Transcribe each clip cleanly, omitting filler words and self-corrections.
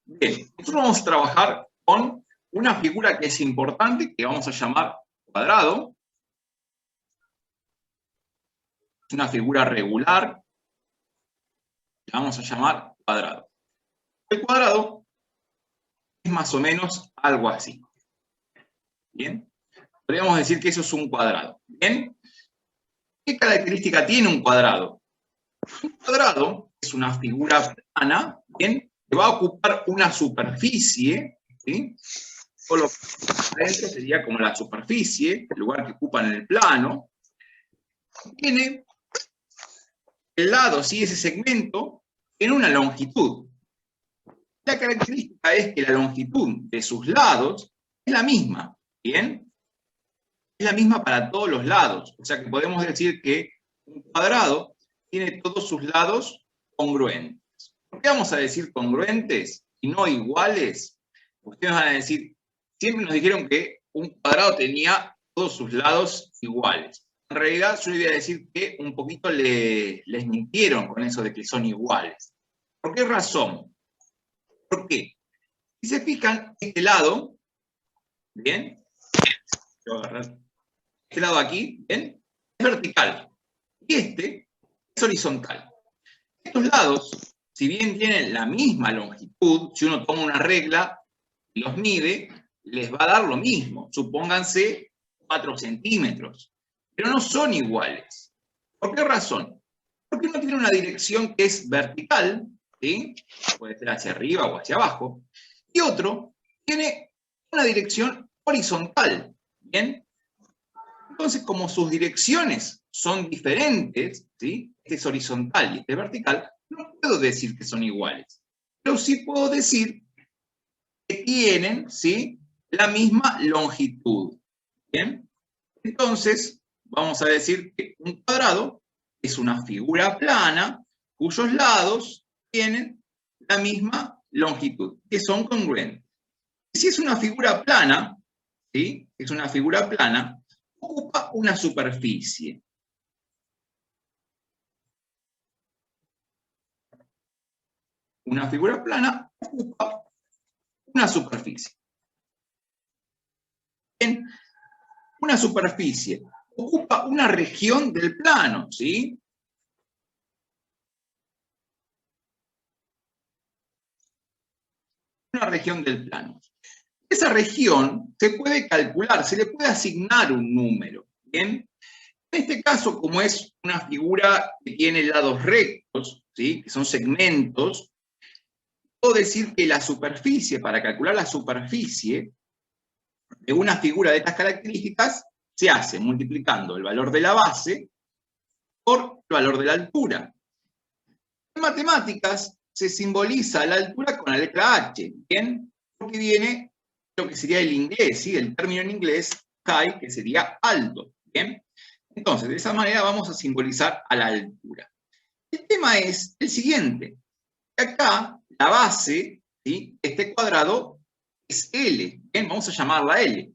Bien, nosotros vamos a trabajar con una figura que es importante, que vamos a llamar cuadrado. Es una figura regular, que vamos a llamar cuadrado. El cuadrado es más o menos algo así. Bien, podríamos decir que eso es un cuadrado. Bien, ¿qué característica tiene un cuadrado? Un cuadrado es una figura plana, bien, que va a ocupar una superficie, ¿sí? O lo que sería como la superficie, el lugar que ocupa en el plano. Tiene el lado, ¿sí? Ese segmento, tiene una longitud. La característica es que la longitud de sus lados es la misma, ¿bien? Es la misma para todos los lados. O sea que podemos decir que un cuadrado tiene todos sus lados congruentes. ¿Por qué vamos a decir congruentes y no iguales? Ustedes van a decir, siempre nos dijeron que un cuadrado tenía todos sus lados iguales. En realidad yo les voy a decir que un poquito les mintieron con eso de que son iguales. ¿Por qué razón? ¿Por qué? Si se fijan, este lado, ¿bien? Voy a agarrar este lado aquí, ¿bien? Es vertical. Y este es horizontal. Estos lados, si bien tienen la misma longitud, si uno toma una regla y los mide, les va a dar lo mismo. Supónganse 4 centímetros. Pero no son iguales. ¿Por qué razón? Porque uno tiene una dirección que es vertical, ¿sí? Puede ser hacia arriba o hacia abajo, y otro tiene una dirección horizontal, ¿bien? Entonces, como sus direcciones son diferentes, ¿sí? Este es horizontal y este es vertical, no puedo decir que son iguales. Pero sí puedo decir que tienen, ¿sí? La misma longitud, ¿bien? Entonces, vamos a decir que un cuadrado es una figura plana cuyos lados tienen la misma longitud, que son congruentes. Si es una figura plana, ¿sí? Es una figura plana, ocupa una superficie. Una figura plana ocupa una superficie. Bien, una superficie ocupa una región del plano, ¿sí? Una región del plano. Esa región se puede calcular, se le puede asignar un número, ¿bien? En este caso, como es una figura que tiene lados rectos, ¿sí? Que son segmentos, puedo decir que la superficie, para calcular la superficie de una figura de estas características, se hace multiplicando el valor de la base por el valor de la altura. En matemáticas se simboliza la altura con la letra H, ¿bien? Porque viene lo que sería el inglés, ¿sí? El término en inglés, high, que sería alto, ¿bien? Entonces, de esa manera vamos a simbolizar a la altura. El tema es el siguiente. Acá, la base, ¿sí? Este cuadrado es L, ¿bien? Vamos a llamarla L.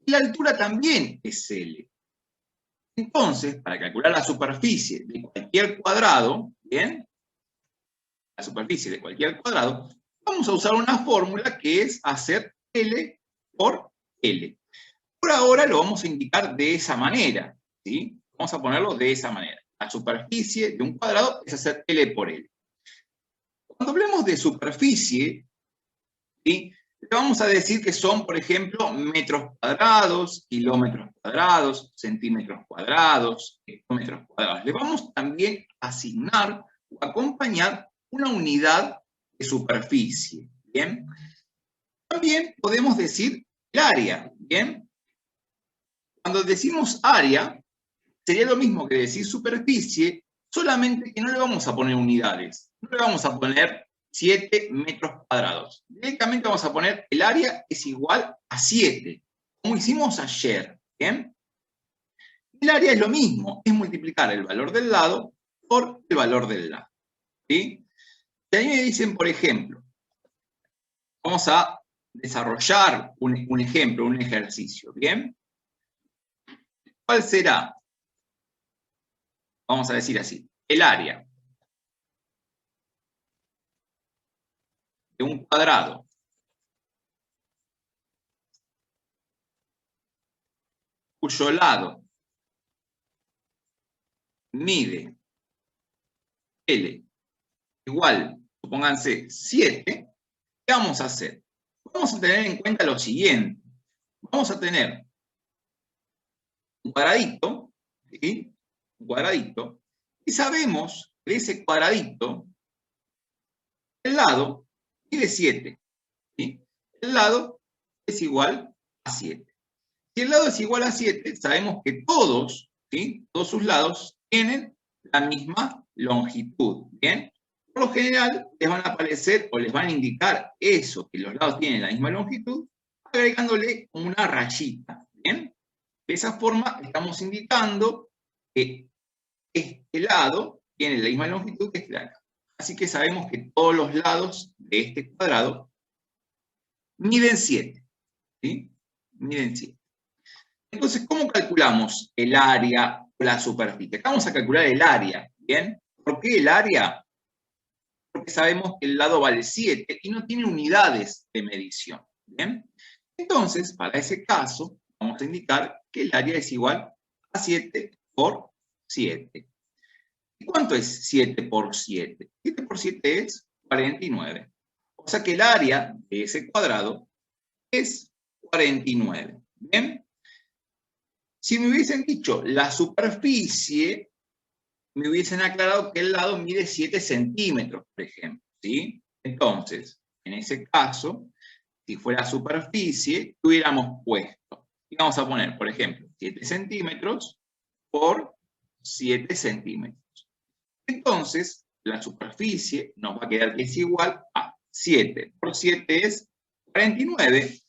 Y la altura también es L. Entonces, para calcular la superficie de cualquier cuadrado, ¿bien? La superficie de cualquier cuadrado, vamos a usar una fórmula que es hacer L por L. Por ahora lo vamos a indicar de esa manera, ¿sí? Vamos a ponerlo de esa manera. La superficie de un cuadrado es hacer L por L. Cuando hablemos de superficie, ¿sí? Le vamos a decir que son, por ejemplo, metros cuadrados, kilómetros cuadrados, centímetros cuadrados, hectómetros cuadrados. Le vamos también a asignar o acompañar una unidad de superficie, ¿bien? También podemos decir el área, ¿bien? Cuando decimos área, sería lo mismo que decir superficie, solamente que no le vamos a poner unidades, no le vamos a poner 7 metros cuadrados. Directamente vamos a poner el área es igual a 7, como hicimos ayer, ¿bien? El área es lo mismo, es multiplicar el valor del lado por el valor del lado, ¿sí? Y ahí me dicen, por ejemplo, vamos a desarrollar un ejemplo, un ejercicio, ¿bien? ¿Cuál será? Vamos a decir así, el área de un cuadrado cuyo lado mide L igual, supónganse, 7, ¿qué vamos a hacer? Vamos a tener en cuenta lo siguiente. Vamos a tener un cuadradito, ¿sí? Un cuadradito, y sabemos que ese cuadradito, el lado mide 7, ¿sí? El lado es igual a 7. Si el lado es igual a 7, sabemos que todos, ¿sí? Todos sus lados tienen la misma longitud, ¿bien? Por lo general, les van a aparecer o les van a indicar eso, que los lados tienen la misma longitud, agregándole una rayita, ¿bien? De esa forma estamos indicando que este lado tiene la misma longitud que este de acá. Así que sabemos que todos los lados de este cuadrado miden 7, ¿sí? Miden 7. Entonces, ¿cómo calculamos el área o la superficie? Acá vamos a calcular el área, ¿bien? ¿Por qué el área? Porque sabemos que el lado vale 7 y no tiene unidades de medición, ¿bien? Entonces, para ese caso, vamos a indicar que el área es igual a 7 por 7. ¿Y cuánto es 7 por 7? 7 por 7 es 49. O sea que el área de ese cuadrado es 49, ¿bien? Si me hubiesen dicho la superficie, me hubiesen aclarado que el lado mide 7 centímetros, por ejemplo, ¿sí? Entonces, en ese caso, si fuera superficie, hubiéramos puesto, y vamos a poner, por ejemplo, 7 centímetros por 7 centímetros. Entonces, la superficie nos va a quedar que es igual a 7 por 7 es 49.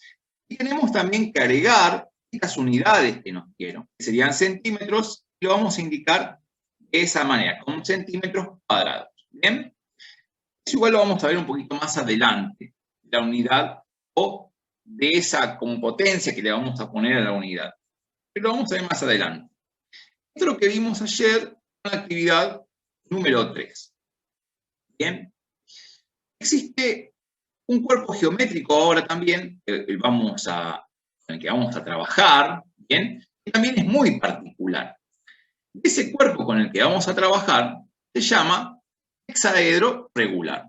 Y tenemos también que agregar estas unidades que nos dieron, que serían centímetros, y lo vamos a indicar de esa manera, con centímetros cuadrados. ¿Bien? Eso igual lo vamos a ver un poquito más adelante, la unidad o de esa como potencia que le vamos a poner a la unidad. Pero lo vamos a ver más adelante. Esto es lo que vimos ayer en la actividad número 3. ¿Bien? Existe un cuerpo geométrico ahora también, con el que vamos a trabajar, ¿bien? Que también es muy particular. Ese cuerpo con el que vamos a trabajar se llama hexaedro regular.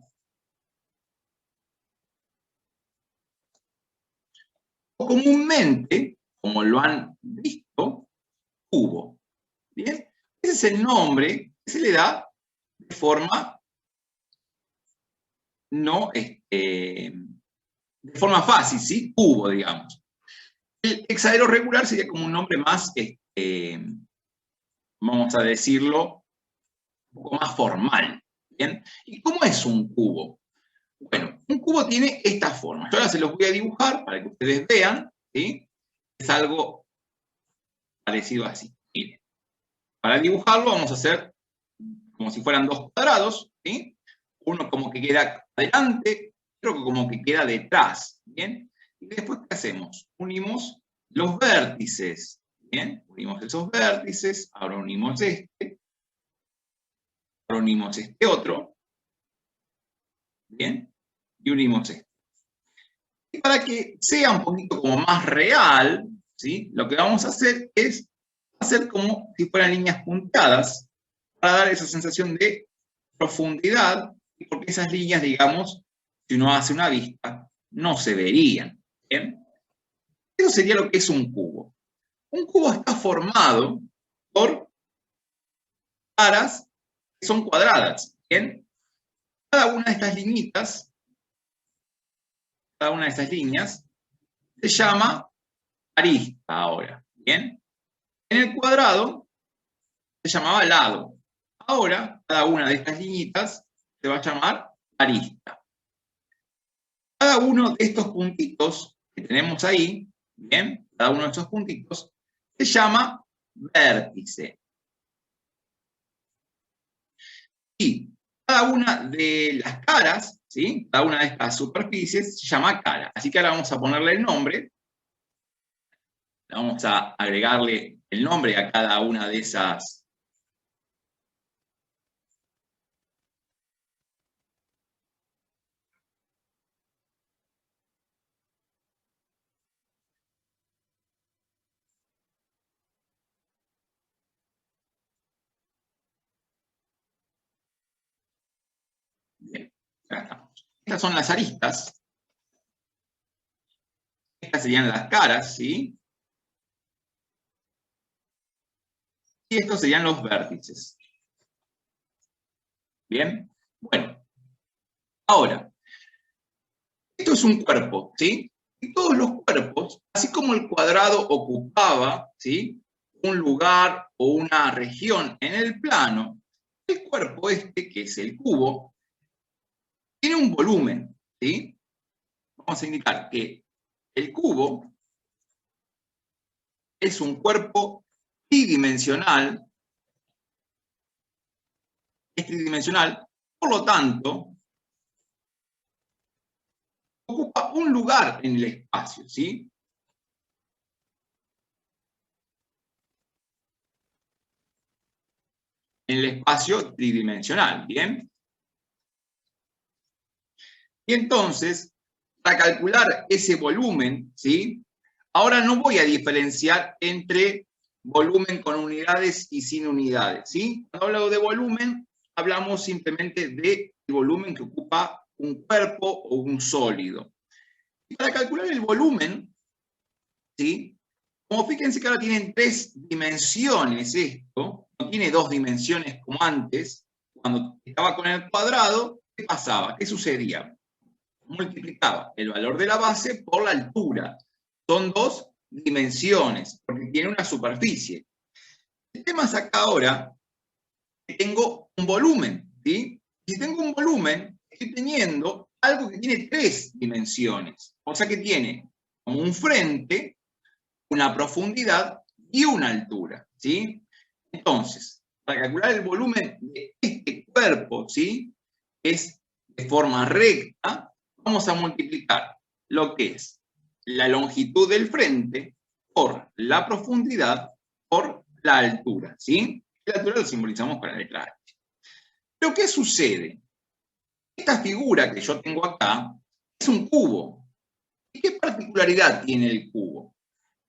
O comúnmente, como lo han visto, cubo. ¿Bien? Ese es el nombre que se le da de forma no, de forma fácil, ¿sí? Cubo, digamos. El hexaedro regular sería como un nombre más, vamos a decirlo, un poco más formal. ¿Bien? ¿Y cómo es un cubo? Bueno, un cubo tiene esta forma. Yo ahora se los voy a dibujar para que ustedes vean, ¿sí? Es algo parecido así. Miren. Para dibujarlo vamos a hacer como si fueran dos cuadrados, ¿sí? Uno como que queda adelante, otro como que queda detrás, ¿bien? Y después, ¿qué hacemos? Unimos los vértices, ¿bien? Unimos esos vértices, ahora unimos este, ahora unimos este otro, ¿bien? Y unimos este. Y para que sea un poquito como más real, ¿sí? Lo que vamos a hacer es hacer como si fueran líneas puntadas para dar esa sensación de profundidad, porque esas líneas, digamos, si uno hace una vista, no se verían. ¿Bien? Eso sería lo que es un cubo. Un cubo está formado por caras que son cuadradas. ¿Bien? Cada una de estas liñitas, cada una de estas líneas, se llama arista ahora. ¿Bien? En el cuadrado se llamaba lado. Ahora, cada una de estas liñitas se va a llamar arista. Cada uno de estos puntitos que tenemos ahí, ¿bien? Cada uno de estos puntitos se llama vértice. Y cada una de las caras, ¿sí? Cada una de estas superficies se llama cara. Así que ahora vamos a ponerle el nombre. Vamos a agregarle el nombre a cada una de esas. Acá estamos. Estas son las aristas. Estas serían las caras, ¿sí? Y estos serían los vértices. ¿Bien? Bueno, ahora, esto es un cuerpo, ¿sí? Y todos los cuerpos, así como el cuadrado ocupaba, ¿sí?, un lugar o una región en el plano, el cuerpo este, que es el cubo, tiene un volumen, ¿sí? Vamos a indicar que el cubo es un cuerpo tridimensional, por lo tanto, ocupa un lugar en el espacio, ¿sí? En el espacio tridimensional, ¿bien? Y entonces, para calcular ese volumen, ¿sí?, ahora no voy a diferenciar entre volumen con unidades y sin unidades, ¿sí? Cuando hablo de volumen, hablamos simplemente del volumen que ocupa un cuerpo o un sólido. Y para calcular el volumen, ¿sí?, como fíjense que ahora tienen 3 dimensiones esto, no tiene 2 dimensiones como antes, cuando estaba con el cuadrado, ¿qué pasaba? ¿Qué sucedía? Multiplicaba el valor de la base por la altura. Son 2 dimensiones, porque tiene una superficie. El tema es acá ahora que tengo un volumen, ¿sí? Si tengo un volumen, estoy teniendo algo que tiene 3 dimensiones. O sea que tiene como un frente, una profundidad y una altura, ¿sí? Entonces, para calcular el volumen de este cuerpo, ¿sí?, es de forma recta, vamos a multiplicar lo que es la longitud del frente por la profundidad por la altura, ¿sí? La altura lo simbolizamos con la letra H. Pero ¿qué sucede? Esta figura que yo tengo acá es un cubo. ¿Y qué particularidad tiene el cubo?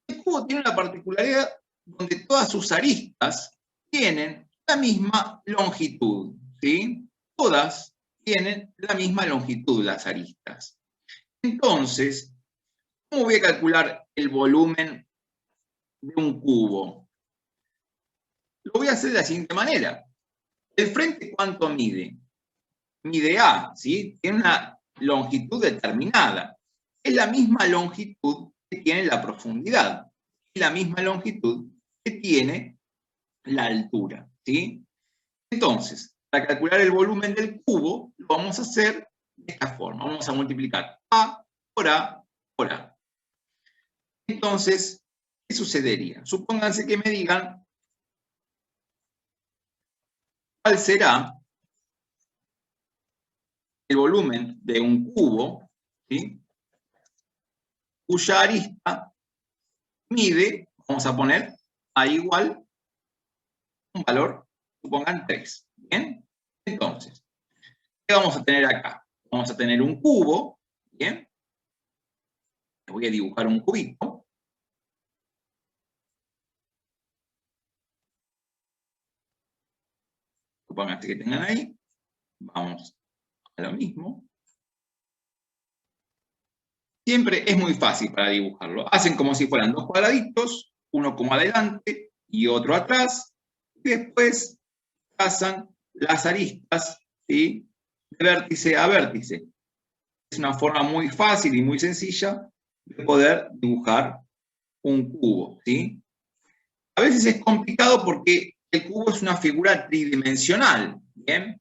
El cubo tiene una particularidad donde todas sus aristas tienen la misma longitud, ¿sí? Todas tienen la misma longitud las aristas. Entonces, ¿cómo voy a calcular el volumen de un cubo? Lo voy a hacer de la siguiente manera. ¿El frente cuánto mide? Mide A, ¿sí? Tiene una longitud determinada. Es la misma longitud que tiene la profundidad. Es la misma longitud que tiene la altura, ¿sí? Entonces, para calcular el volumen del cubo, lo vamos a hacer de esta forma. Vamos a multiplicar A por A por A. Entonces, ¿qué sucedería? Supónganse que me digan cuál será el volumen de un cubo, ¿sí?, cuya arista mide, vamos a poner A igual un valor, supongan 3. ¿Bien? Entonces, ¿qué vamos a tener acá? Vamos a tener un cubo, ¿bien? Voy a dibujar un cubito. Supongan que tengan ahí. Vamos a lo mismo. Siempre es muy fácil para dibujarlo. Hacen como si fueran 2 cuadraditos, uno como adelante y otro atrás, y después trazan las aristas, ¿sí?, de vértice a vértice. Es una forma muy fácil y muy sencilla de poder dibujar un cubo, ¿sí? A veces es complicado porque el cubo es una figura tridimensional, ¿bien?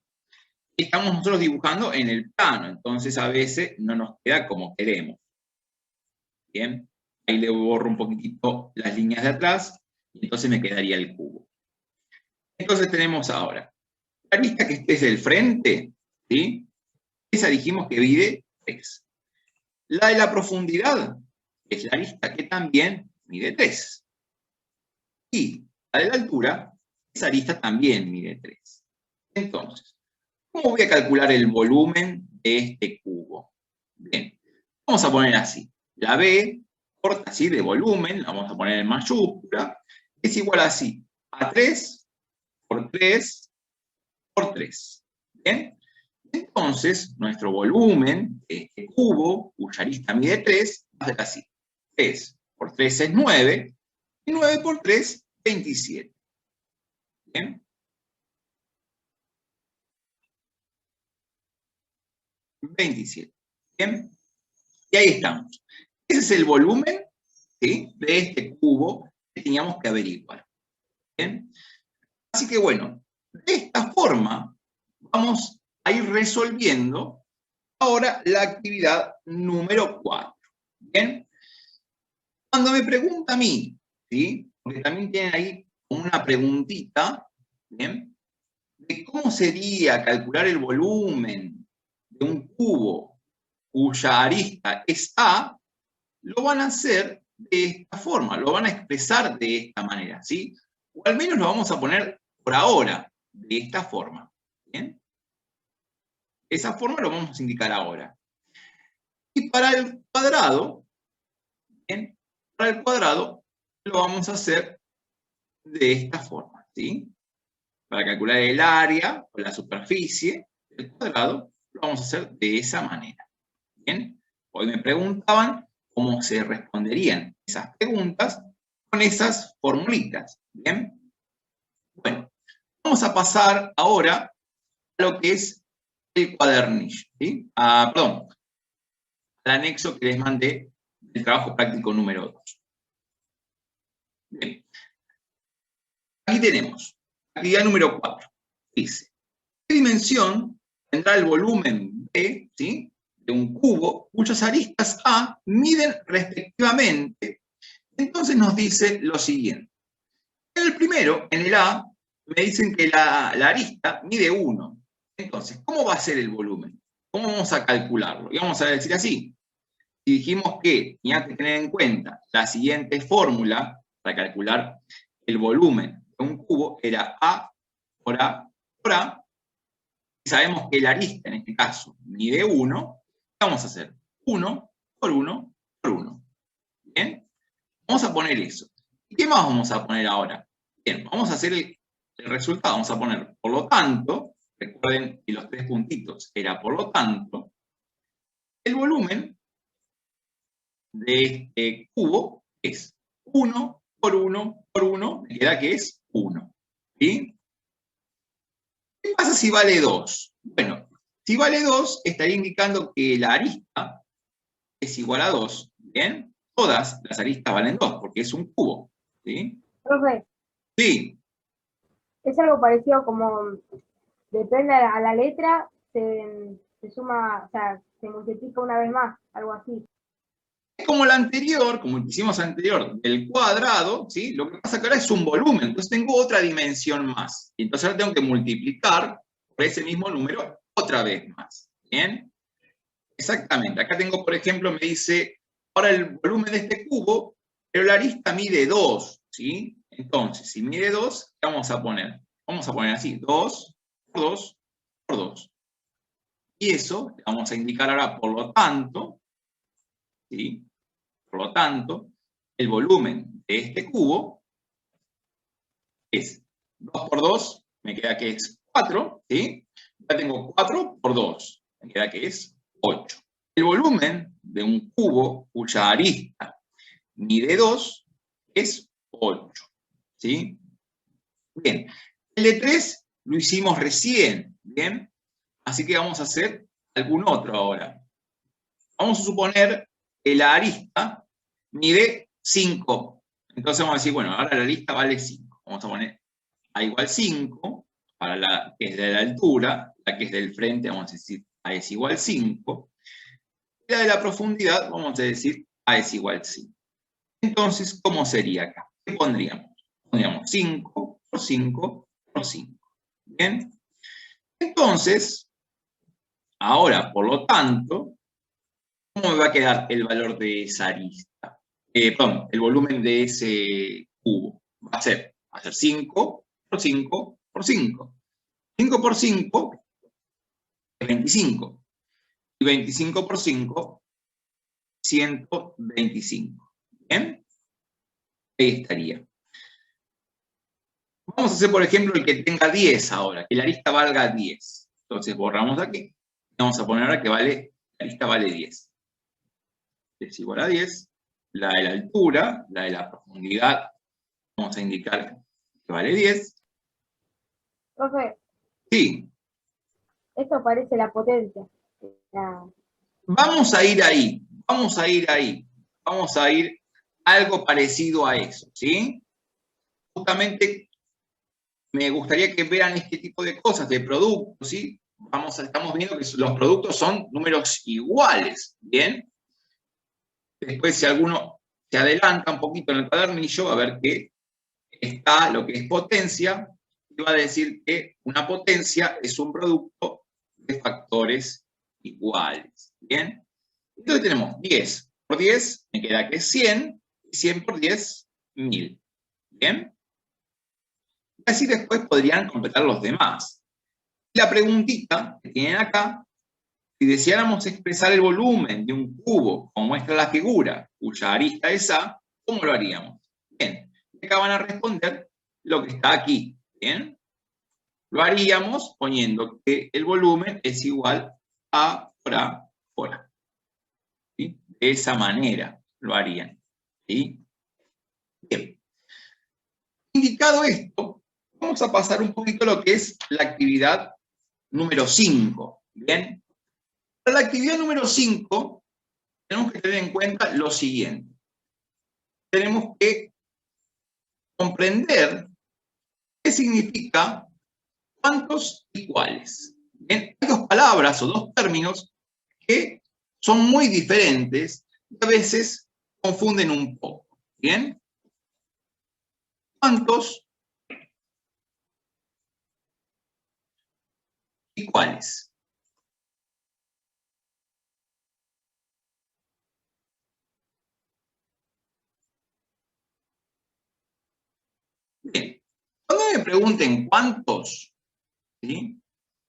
Estamos nosotros dibujando en el plano, entonces a veces no nos queda como queremos. Bien, ahí le borro un poquitito las líneas de atrás y entonces me quedaría el cubo. Entonces tenemos ahora la arista que esté del frente, ¿sí?, esa dijimos que mide 3. La de la profundidad es la arista que también mide 3. Y la de la altura, esa arista también mide 3. Entonces, ¿cómo voy a calcular el volumen de este cubo? Bien, vamos a poner así. La B, corta así de volumen, la vamos a poner en mayúscula, es igual así a 3 por 3 por 3. ¿Bien? Entonces, nuestro volumen de este cubo, cuya arista mide 3, va a ser así. 3 por 3 es 9, y 9 por 3, 27. ¿Bien? 27. ¿Bien? Y ahí estamos. Ese es el volumen, ¿sí?, de este cubo que teníamos que averiguar. ¿Bien? Así que bueno, de esta forma vamos a ir resolviendo ahora la actividad número 4. ¿Bien? Cuando me pregunta a mí, ¿sí?, porque también tienen ahí una preguntita, ¿bien?, de cómo sería calcular el volumen de un cubo cuya arista es A, lo van a hacer de esta forma, lo van a expresar de esta manera, ¿sí? O al menos lo vamos a poner por ahora de esta forma, ¿bien? Esa forma lo vamos a indicar ahora. Y para el cuadrado, ¿bien?, para el cuadrado lo vamos a hacer de esta forma, ¿sí? Para calcular el área o la superficie del cuadrado, lo vamos a hacer de esa manera. ¿Bien? Hoy me preguntaban cómo se responderían esas preguntas con esas formulitas. ¿Bien? Bueno, vamos a pasar ahora a lo que es el cuadernillo. ¿Sí? Perdón, al anexo que les mandé del trabajo práctico número 2. Bien. Aquí tenemos actividad número 4. Dice, ¿qué dimensión tendrá el volumen B, ¿sí?, de un cubo cuyas aristas A miden respectivamente? Entonces nos dice lo siguiente. En el primero, en el A, me dicen que la arista mide 1. Entonces, ¿cómo va a ser el volumen? ¿Cómo vamos a calcularlo? Y vamos a decir así. Si dijimos que tenía que tener en cuenta la siguiente fórmula para calcular el volumen de un cubo, era A por A por A. Sabemos que la arista, en este caso, mide 1, ¿qué vamos a hacer? 1 por 1 por 1. ¿Bien? Vamos a poner eso. ¿Y qué más vamos a poner ahora? Bien, vamos a hacer el resultado. Vamos a poner, por lo tanto, recuerden que los 3 puntitos era por lo tanto, el volumen de este cubo es 1 por 1 por 1, me queda que es 1. ¿Sí? ¿Qué pasa si vale 2? Bueno, si vale 2, estaría indicando que la arista es igual a 2, ¿bien? Todas las aristas valen 2, porque es un cubo, ¿sí? Profe, Sí, es algo parecido como, depende a la letra, se suma, o sea, se multiplica una vez más, algo así. es como la anterior, como hicimos anterior, del cuadrado, ¿sí? Lo que pasa que ahora es un volumen, entonces tengo otra dimensión más. Y entonces ahora tengo que multiplicar por ese mismo número otra vez más, ¿bien? Exactamente, acá tengo, por ejemplo, me dice, ahora el volumen de este cubo, pero la arista mide 2, ¿sí? Entonces, si mide 2, ¿qué vamos a poner? Vamos a poner así, 2 por 2 por 2. Y eso le vamos a indicar ahora, por lo tanto, ¿sí? Por lo tanto, el volumen de este cubo es 2 por 2, me queda que es 4, ¿sí? Ya tengo 4 por 2, me queda que es 8. El volumen de un cubo cuya arista mide 2 es 8, ¿sí? Bien, el de 3 lo hicimos recién, ¿bien? Así que vamos a hacer algún otro ahora. Vamos a suponer que la arista mide 5. Entonces vamos a decir, bueno, ahora la arista vale 5. Vamos a poner A igual 5, para la que es de la altura, la que es del frente, vamos a decir A es igual 5. Y la de la profundidad, vamos a decir A es igual 5. Entonces, ¿cómo sería acá? ¿Qué pondríamos? Pondríamos 5 por 5 por 5. ¿Bien? Entonces, ahora, por lo tanto, ¿cómo me va a quedar el valor de esa arista? Perdón, el volumen de ese cubo. Va a ser 5 por 5 por 5. 5 por 5 es 25. Y 25 por 5, 125. ¿Bien? Ahí estaría. Vamos a hacer, por ejemplo, el que tenga 10 ahora, que la arista valga 10. Entonces borramos aquí. Vamos a poner ahora que vale, la lista vale 10. Es igual a 10. La de la altura, la de la profundidad, vamos a indicar que vale 10. Profe, Sí, esto parece la potencia. vamos a ir ahí, vamos a ir ahí. Vamos a ir algo parecido a eso, ¿sí? Justamente me gustaría que vean este tipo de cosas, de productos, ¿sí? Estamos viendo que los productos son números iguales, ¿bien? Después, si alguno se adelanta un poquito en el cuadernillo, va a ver que está lo que es potencia, y va a decir que una potencia es un producto de factores iguales, ¿bien? Entonces tenemos 10 por 10, me queda que es 100, y 100 por 10, 1000, ¿bien? Y así después podrían completar los demás. La preguntita que tienen acá, si deseáramos expresar el volumen de un cubo, como muestra la figura, cuya arista es A, ¿cómo lo haríamos? Bien, acá van a responder lo que está aquí, ¿bien? Lo haríamos poniendo que el volumen es igual a por A por A. ¿Sí? De esa manera lo harían. ¿Sí? Bien. Indicado esto, vamos a pasar un poquito a lo que es la actividad número 5. ¿Bien? Para la actividad número 5, tenemos que tener en cuenta lo siguiente. Tenemos que comprender qué significa cuántos y cuáles. Bien, hay dos palabras o dos términos que son muy diferentes y a veces confunden un poco. ¿Bien? ¿Cuántos y cuáles? Bien, cuando me pregunten cuántos, ¿sí?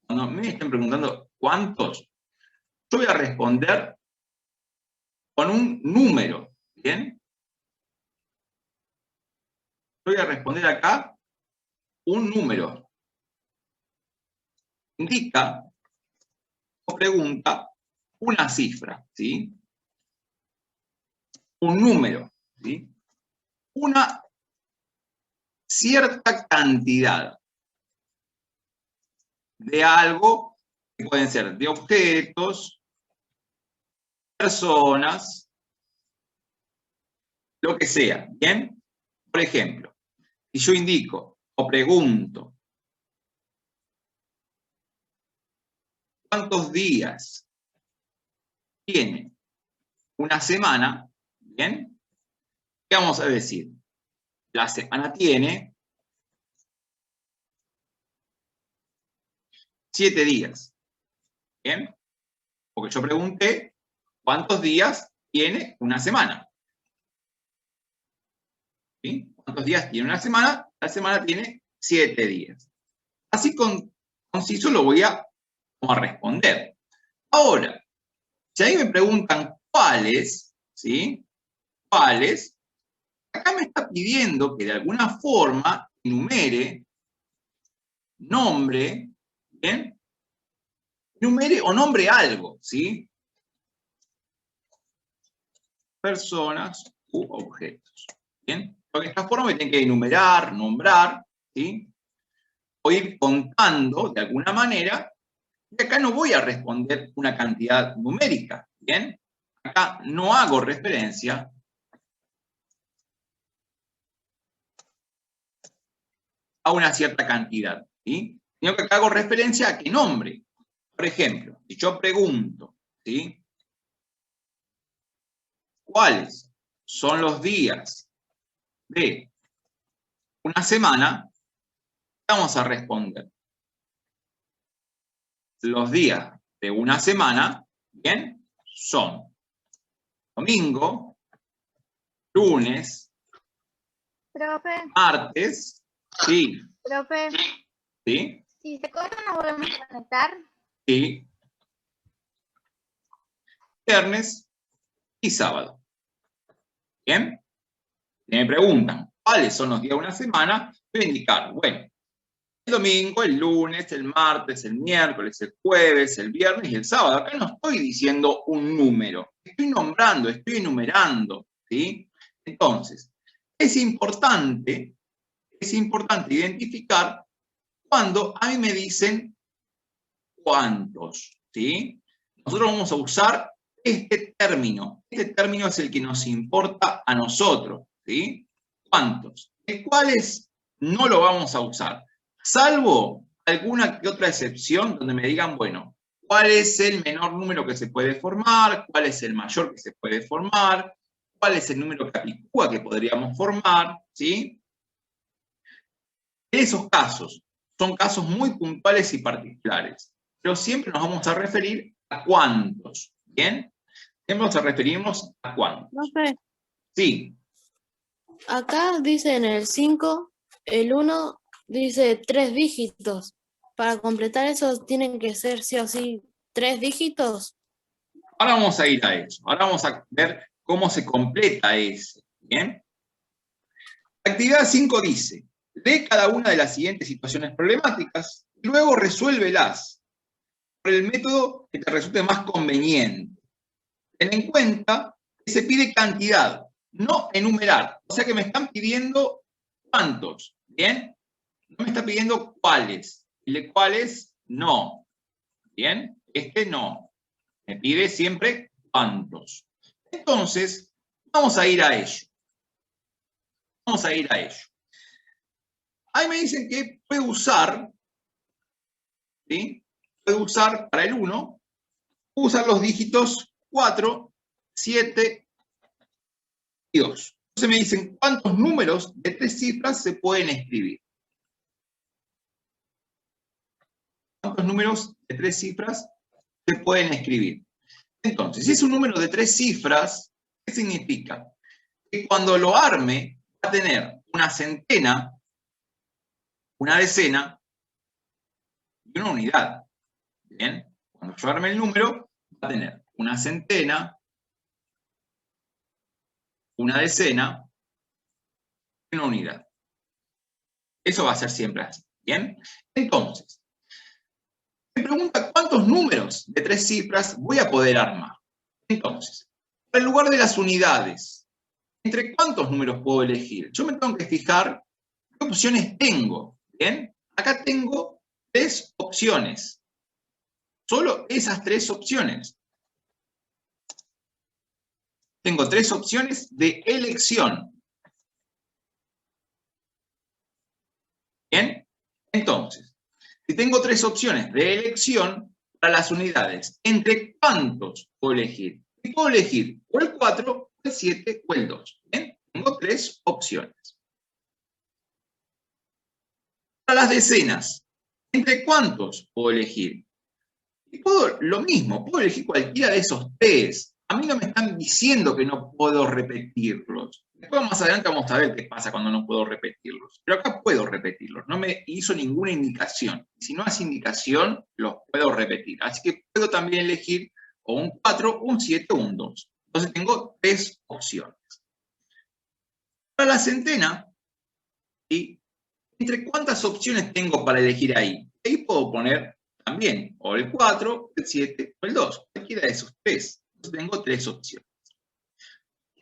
Cuando me estén preguntando cuántos, yo voy a responder con un número, ¿bien? Yo voy a responder acá un número. Indica o pregunta una cifra, ¿sí? Un número, ¿sí? Una cierta cantidad de algo, que pueden ser de objetos, personas, lo que sea, ¿bien? Por ejemplo, si yo indico o pregunto ¿cuántos días tiene una semana? ¿Bien? ¿Qué vamos a decir? La semana tiene 7 días. ¿Bien? Porque yo pregunté ¿cuántos días tiene una semana? ¿Sí? ¿Cuántos días tiene una semana? La semana tiene 7 días. Así conciso lo voy a responder. Ahora, si ahí me preguntan cuáles, ¿sí? ¿Cuáles? Acá me está pidiendo que de alguna forma enumere, nombre, ¿bien? Enumere o nombre algo, ¿sí? Personas u objetos, ¿bien? De esta forma me tienen que enumerar, nombrar, ¿sí? O ir contando de alguna manera, y acá no voy a responder una cantidad numérica, ¿bien? Acá no hago referencia a una cierta cantidad, ¿sí? Sino que acá hago referencia a qué nombre. Por ejemplo, si yo pregunto, ¿sí? ¿Cuáles son los días de una semana? Vamos a responder. Los días de una semana, ¿bien? Son domingo, lunes, Profe, martes, sí, profe, sí, si se corta nos volvemos a conectar. sí, viernes y sábado. ¿Bien? Si me preguntan cuáles son los días de una semana, voy a indicar, bueno, el domingo, el lunes, el martes, el miércoles, el jueves, el viernes y el sábado. Acá no estoy diciendo un número, estoy nombrando, estoy enumerando, ¿sí? Entonces, es importante identificar cuando a mí me dicen cuántos, ¿sí? Nosotros vamos a usar este término. Este término es el que nos importa a nosotros, ¿sí? ¿Cuántos? ¿Cuáles no lo vamos a usar? Salvo alguna que otra excepción donde me digan, bueno, ¿cuál es el menor número que se puede formar? ¿Cuál es el mayor que se puede formar? ¿Cuál es el número capicúa que podríamos formar? ¿Sí? Esos casos son casos muy puntuales y particulares, pero siempre nos vamos a referir a cuántos, ¿bien? Siempre nos referimos a cuántos. Profe, Sí, acá dice en el 5, el 1 dice 3 dígitos. Para completar eso tienen que ser sí o sí 3 dígitos. ahora vamos a ir a eso. Ahora vamos a ver cómo se completa ese, ¿bien? La actividad 5 dice, lee cada una de las siguientes situaciones problemáticas y luego resuélvelas por el método que te resulte más conveniente. Ten en cuenta que se pide cantidad, no enumerar. O sea que me están pidiendo cuántos, ¿bien? No me está pidiendo cuáles. ¿Y cuáles? No. ¿Bien? Este no. Me pide siempre cuántos. Entonces, vamos a ir a ello. Vamos a ir a ello. Ahí me dicen que puede usar, ¿sí? Puede usar para el 1, puede usar los dígitos 4, 7 y 2. Entonces me dicen cuántos números de 3 cifras se pueden escribir. ¿Cuántos números de 3 cifras se pueden escribir? Entonces, si es un número de 3 cifras, ¿qué significa? Que cuando lo arme va a tener una centena, una decena y una unidad. ¿Bien? Cuando yo arme el número, va a tener una centena, una decena y una unidad. Eso va a ser siempre así. ¿Bien? Entonces, me pregunta cuántos números de 3 cifras voy a poder armar. Entonces, en lugar de las unidades, ¿entre cuántos números puedo elegir? Yo me tengo que fijar qué opciones tengo. ¿Bien? Acá tengo 3 opciones. Solo esas 3 opciones. Tengo 3 opciones de elección. ¿Bien? Entonces, si tengo 3 opciones de elección para las unidades, ¿entre cuántos puedo elegir? Y puedo elegir o el 4, el 7 o el 2. ¿Bien? Tengo 3 opciones. Para las decenas, ¿entre cuántos puedo elegir? Y puedo lo mismo, puedo elegir cualquiera de esos 3. A mí no me están diciendo que no puedo repetirlos. Después más adelante vamos a ver qué pasa cuando no puedo repetirlos. Pero acá puedo repetirlos, no me hizo ninguna indicación. Si no hace indicación, los puedo repetir. Así que puedo también elegir o un 4, un 7 o un 2. Entonces tengo 3 opciones. Para la centena, ¿sí? ¿Entre cuántas opciones tengo para elegir ahí? Ahí puedo poner también o el 4, el 7 o el 2. Cualquiera de esos 3. Entonces tengo 3 opciones.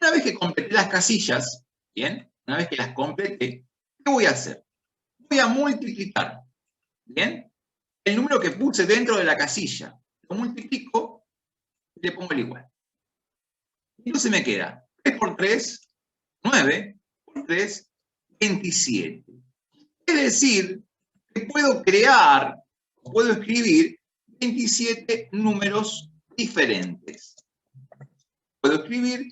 Una vez que completé las casillas, ¿bien? Una vez que las completé, ¿qué voy a hacer? Voy a multiplicar, ¿bien? El número que puse dentro de la casilla. Lo multiplico y le pongo el igual. Entonces me queda 3 por 3, 9 por 3, 27. Es decir, que puedo crear, o puedo escribir 27 números diferentes. Puedo escribir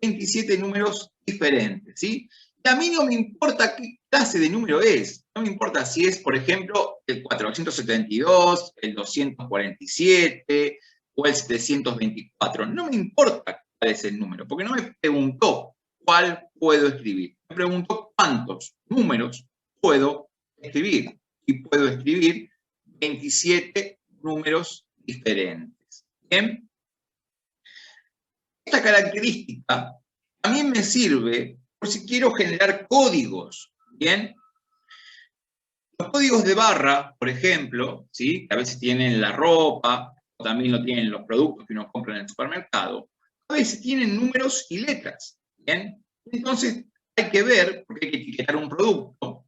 27 números diferentes, ¿sí? Y a mí no me importa qué clase de número es. No me importa si es, por ejemplo, el 472, el 247 o el 724. No me importa cuál es el número, porque no me preguntó cuál puedo escribir. Me preguntó cuántos números puedo escribir. Y puedo escribir 27 números diferentes. ¿Bien? Esta característica también me sirve por si quiero generar códigos, ¿bien? Los códigos de barra, por ejemplo, ¿sí? Que a veces tienen la ropa, o también lo tienen los productos que uno compra en el supermercado, a veces tienen números y letras, ¿bien? Entonces, hay que ver, porque hay que etiquetar un producto,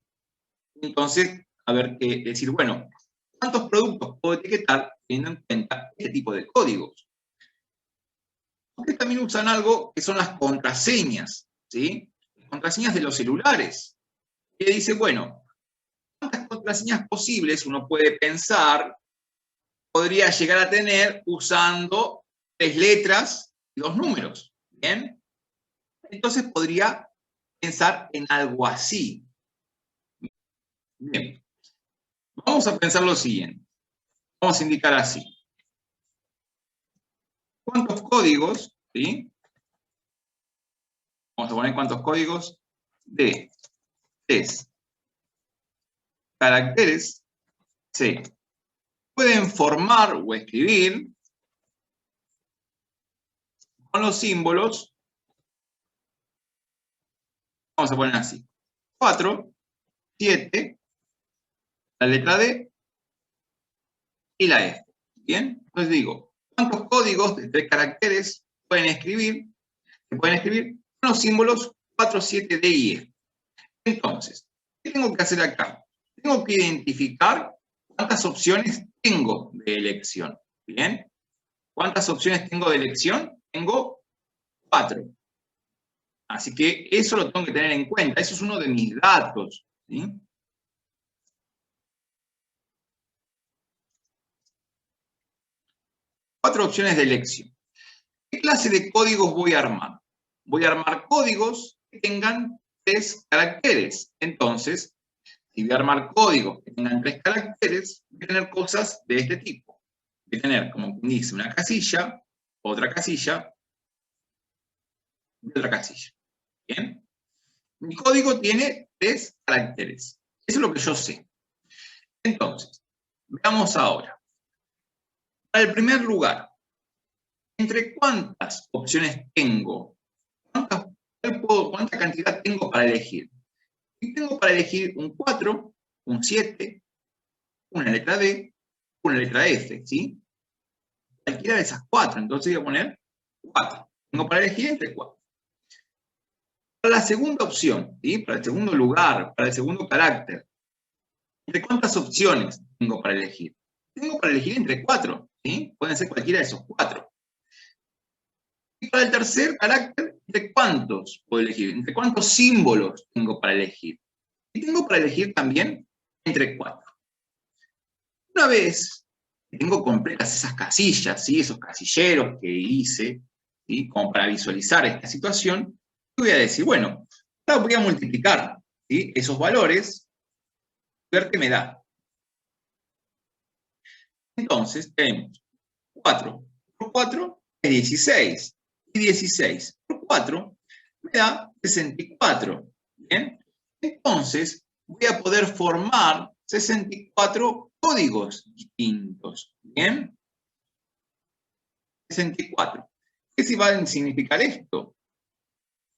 entonces, a ver, decir, bueno, ¿cuántos productos puedo etiquetar teniendo en cuenta este tipo de códigos? Ustedes también usan algo que son las contraseñas, ¿sí? Las contraseñas de los celulares. Y dice, bueno, ¿cuántas contraseñas posibles uno puede pensar podría llegar a tener usando 3 letras y 2 números? ¿Bien? Entonces podría pensar en algo así. Bien. Vamos a pensar lo siguiente. Vamos a indicar así. ¿Cuántos códigos? ¿Sí? Vamos a poner cuántos códigos de 3 caracteres se pueden formar o escribir con los símbolos. Vamos a poner así. 4, 7, la letra D y la F. ¿Bien? Entonces digo, ¿cuántos códigos de 3 caracteres pueden escribir? Se pueden escribir con los símbolos 4, 7, D y F. Entonces, ¿qué tengo que hacer acá? Tengo que identificar cuántas opciones tengo de elección. ¿Bien? ¿Cuántas opciones tengo de elección? Tengo 4. Así que eso lo tengo que tener en cuenta. Eso es uno de mis datos. ¿Sí? Cuatro opciones de elección. ¿Qué clase de códigos voy a armar? Voy a armar códigos que tengan 3 caracteres. Entonces, si voy a armar códigos que tengan 3 caracteres, voy a tener cosas de este tipo. Voy a tener, como dice, una casilla, otra casilla y otra casilla. ¿Bien? Mi código tiene 3 caracteres. Eso es lo que yo sé. Entonces, veamos ahora. Para el primer lugar, ¿entre cuántas opciones tengo? ¿Cuánta cantidad tengo para elegir? Y tengo para elegir un 4, un 7, una letra D, una letra F, ¿sí? Cualquiera de esas 4, entonces voy a poner 4. Tengo para elegir entre 4. Para la segunda opción, ¿sí? Para el segundo lugar, para el segundo carácter, ¿entre cuántas opciones tengo para elegir? Tengo para elegir entre 4, ¿sí? Pueden ser cualquiera de esos 4. Y para el tercer carácter, ¿entre cuántos puedo elegir? ¿Entre cuántos símbolos tengo para elegir? Y tengo para elegir también entre 4. Una vez que tengo completas esas casillas, ¿sí? Esos casilleros que hice, ¿sí? Como para visualizar esta situación, voy a decir, bueno, ahora voy a multiplicar, ¿sí? Esos valores, ver qué me da. Entonces tenemos 4 por 4 es 16. Y 16 por 4 me da 64. ¿Bien? Entonces voy a poder formar 64 códigos distintos. ¿Bien? 64. ¿Qué va a significar esto?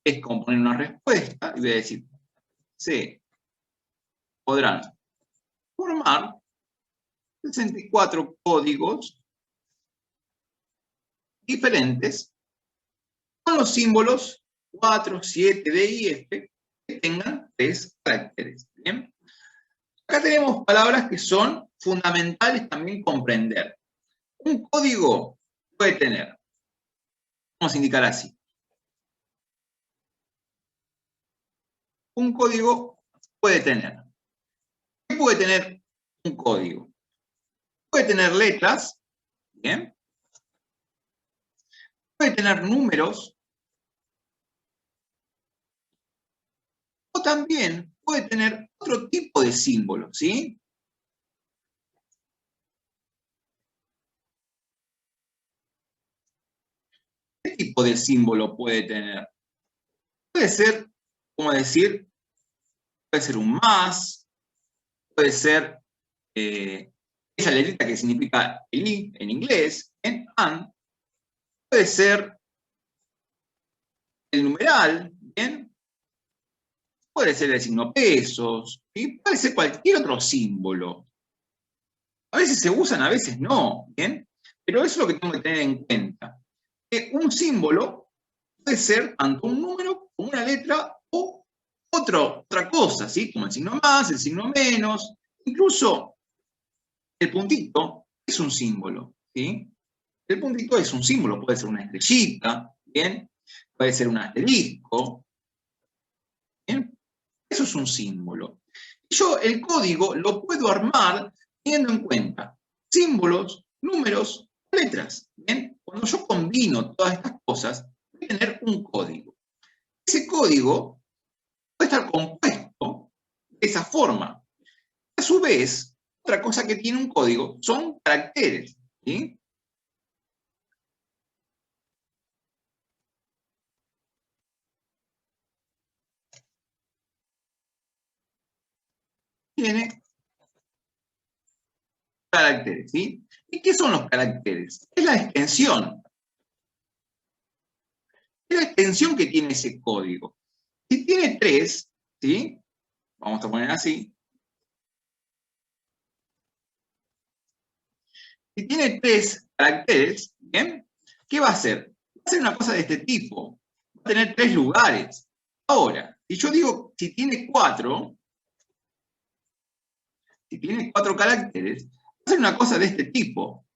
Es como poner una respuesta y voy a decir, se podrán formar 64 códigos diferentes con los símbolos 4, 7, D y F que tengan 3 caracteres. ¿Bien? Acá tenemos palabras que son fundamentales también comprender. Un código puede tener, vamos a indicar así, un código puede tener. ¿Qué puede tener un código? Puede tener letras, ¿bien? Puede tener números, o también puede tener otro tipo de símbolos, ¿sí? ¿Qué tipo de símbolo puede tener? Puede ser, como decir, puede ser un más, puede ser esa letrita que significa el i en inglés, en and, puede ser el numeral, ¿bien? puede ser el signo pesos, ¿sí? Puede ser cualquier otro símbolo. A veces se usan, a veces no, ¿bien? Pero eso es lo que tengo que tener en cuenta. Que un símbolo puede ser tanto un número como una letra o otra cosa, ¿sí? Como el signo más, el signo menos, incluso el puntito es un símbolo, ¿sí? El puntito es un símbolo, puede ser una estrellita, ¿bien? Puede ser un asterisco, ¿bien? Eso es un símbolo. Yo el código lo puedo armar teniendo en cuenta símbolos, números, letras, ¿bien? Cuando yo combino todas estas cosas, voy a tener un código. Ese código puede estar compuesto de esa forma. A su vez, otra cosa que tiene un código son caracteres, ¿sí? Tiene caracteres, ¿sí? ¿Y qué son los caracteres? Es la extensión. Es la extensión que tiene ese código. Si tiene 3, ¿sí? Vamos a poner así. Si tiene 3 caracteres, ¿bien? ¿Qué va a hacer? Va a hacer una cosa de este tipo. Va a tener 3 lugares. Ahora, si yo digo, si tiene 4 caracteres, va a hacer una cosa de este tipo.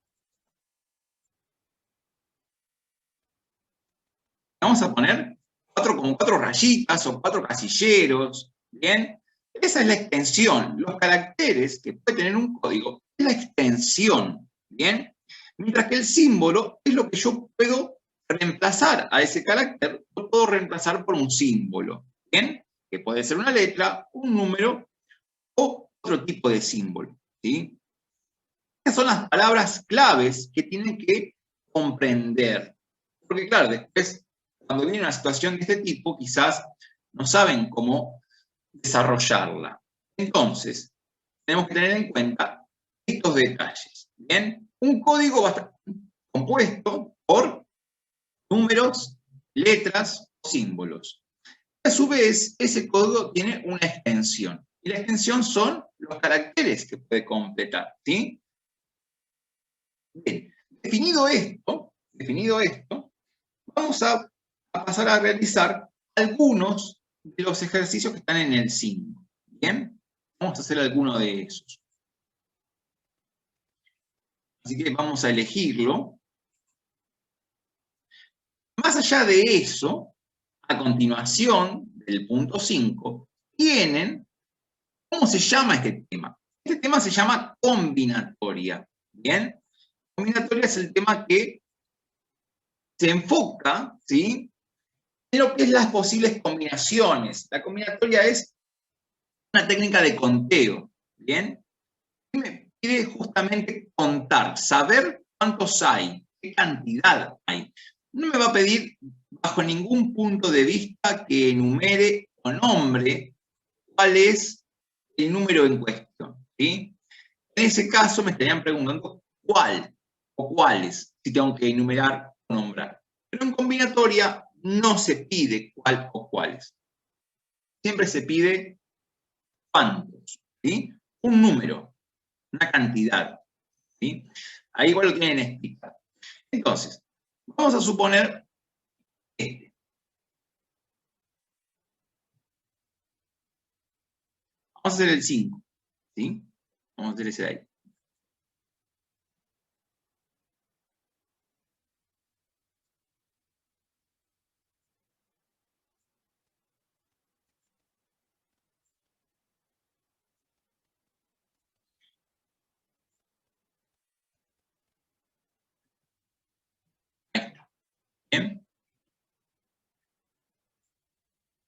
Vamos a poner 4 como 4 rayitas o 4 casilleros, ¿bien? Esa es la extensión. Los caracteres que puede tener un código es la extensión, ¿bien? Mientras que el símbolo es lo que yo puedo reemplazar a ese carácter, lo puedo reemplazar por un símbolo, ¿bien? Que puede ser una letra, un número o otro tipo de símbolo, ¿sí? Estas son las palabras claves que tienen que comprender. Porque claro, después, cuando viene una situación de este tipo, quizás no saben cómo desarrollarla. Entonces, tenemos que tener en cuenta estos detalles, ¿bien? Un código va a estar compuesto por números, letras o símbolos. A su vez, ese código tiene una extensión. Y la extensión son los caracteres que puede completar, ¿sí? Bien, definido esto, vamos a pasar a realizar algunos de los ejercicios que están en el 5. ¿Bien? Vamos a hacer alguno de esos. Así que vamos a elegirlo. Más allá de eso, a continuación del punto 5, tienen, ¿cómo se llama este tema? Este tema se llama combinatoria. ¿Bien? Combinatoria es el tema que se enfoca, ¿sí?, en lo que es las posibles combinaciones. La combinatoria es una técnica de conteo, ¿bien? Y me pide justamente contar, saber cuántos hay, qué cantidad hay. No me va a pedir bajo ningún punto de vista que enumere o nombre cuál es el número en cuestión, ¿sí? En ese caso me estarían preguntando cuál o cuáles, si tengo que enumerar o nombrar. Pero en combinatoria no se pide cuál o cuáles. Siempre se pide cuántos, ¿sí? Un número, una cantidad, ¿sí? Ahí igual lo tienen explicado. Entonces, vamos a suponer este. Vamos a hacer el 5, ¿sí? Vamos a hacer ese de ahí. ¿Bien?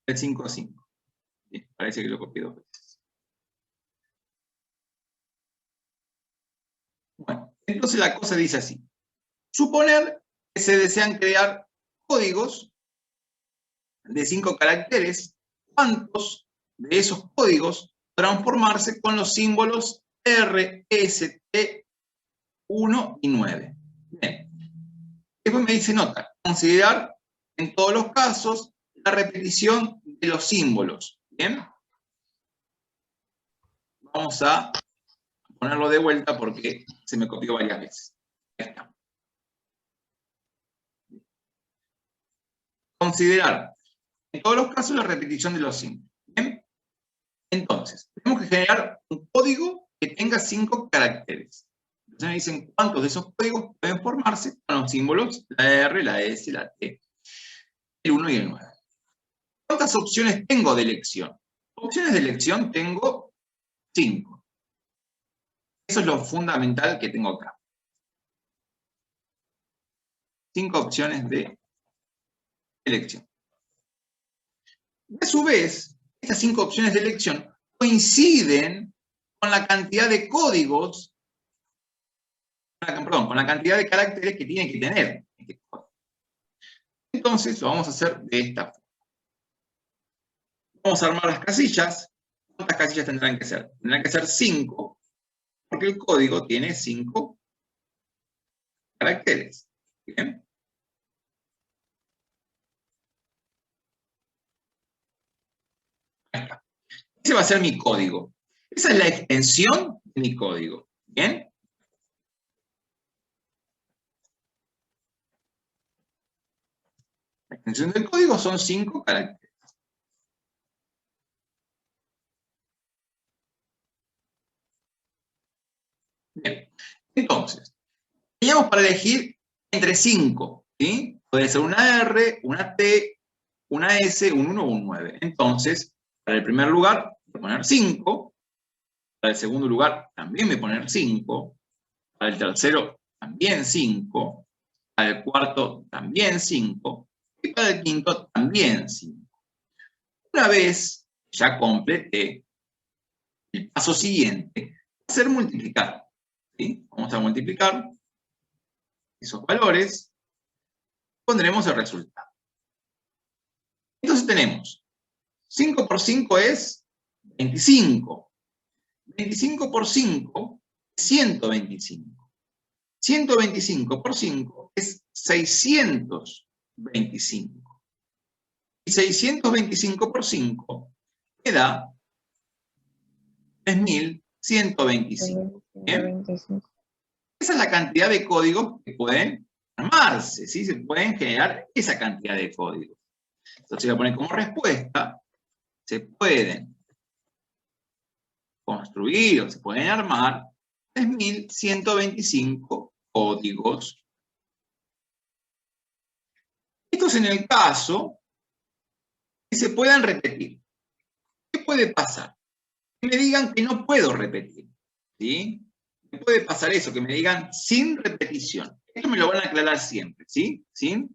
El 5 a 5. Bien, parece que lo copié 2 veces. Bueno, entonces la cosa dice así. Suponer que se desean crear códigos de 5 caracteres. ¿Cuántos de esos códigos transformarse con los símbolos R, S, T, 1 y 9? Bien. Después me dice nota, considerar en todos los casos la repetición de los símbolos. Bien. Vamos a ponerlo de vuelta porque se me copió varias veces. Ahí está. Considerar en todos los casos la repetición de los símbolos. ¿Bien? Entonces, tenemos que generar un código que tenga 5 caracteres. Entonces me dicen cuántos de esos códigos pueden formarse con los símbolos, la R, la S, la T, el 1 y el 9. ¿Cuántas opciones tengo de elección? Opciones de elección tengo 5. Eso es lo fundamental que tengo acá. 5 opciones de elección. A su vez, estas 5 opciones de elección coinciden con la cantidad de códigos, perdón, con la cantidad de caracteres que tiene que tener este código. Entonces, lo vamos a hacer de esta forma. Vamos a armar las casillas. ¿Cuántas casillas tendrán que ser? Tendrán que ser 5, porque el código tiene 5 caracteres. ¿Bien? Ahí está. Ese va a ser mi código. Esa es la extensión de mi código. ¿Bien? La extensión del código son 5 caracteres. Bien. Entonces, teníamos para elegir entre 5. ¿Sí? Puede ser una R, una T, una S, un 1 o un 9. Entonces, para el primer lugar, voy a poner 5. Para el segundo lugar, también voy a poner 5. Para el tercero, también 5. Para el cuarto, también 5. Y para el quinto, también 5. Una vez ya completé, el paso siguiente va a ser multiplicar. ¿Sí? Vamos a multiplicar esos valores. Pondremos el resultado. Entonces tenemos 5 por 5 es 25. 25 por 5 es 125. 125 por 5 es 625. Y 625 por 5 me da 3125. ¿Bien? Esa es la cantidad de códigos que pueden armarse, ¿sí? Se pueden generar esa cantidad de códigos. Entonces voy a poner como respuesta, se pueden construir o se pueden armar 3125 códigos. Esto es en el caso que se puedan repetir. ¿Qué puede pasar? Que me digan que no puedo repetir. ¿Sí? Me puede pasar eso, que me digan sin repetición. Esto me lo van a aclarar siempre, ¿sí? Sin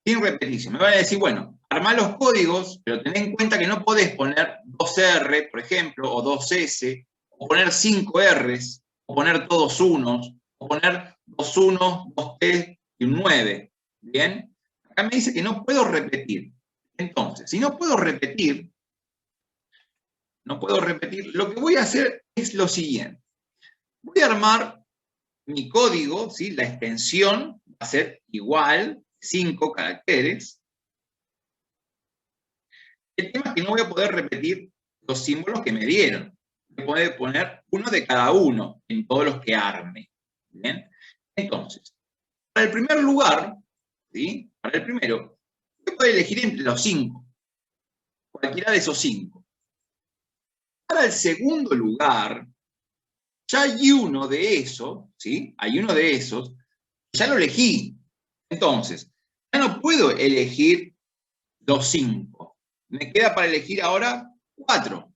repetición. Me van a decir, bueno, armá los códigos, pero ten en cuenta que no podés poner 2R, por ejemplo, o 2S, o poner 5 Rs, o poner todos unos, o poner 2 unos, 2 T y un 9. ¿Bien? Acá me dice que no puedo repetir. Entonces, si no puedo repetir, lo que voy a hacer es lo siguiente. Voy a armar mi código, ¿sí? La extensión va a ser igual, 5 caracteres. El tema es que no voy a poder repetir los símbolos que me dieron. Voy a poner uno de cada uno en todos los que arme. ¿Bien? Entonces, para el primer lugar, ¿sí? Para el primero, yo puedo elegir entre los 5. Cualquiera de esos 5. Para el segundo lugar, ya hay uno de esos, ¿sí? Hay uno de esos, ya lo elegí. Entonces, ya no puedo elegir los 5. Me queda para elegir ahora 4.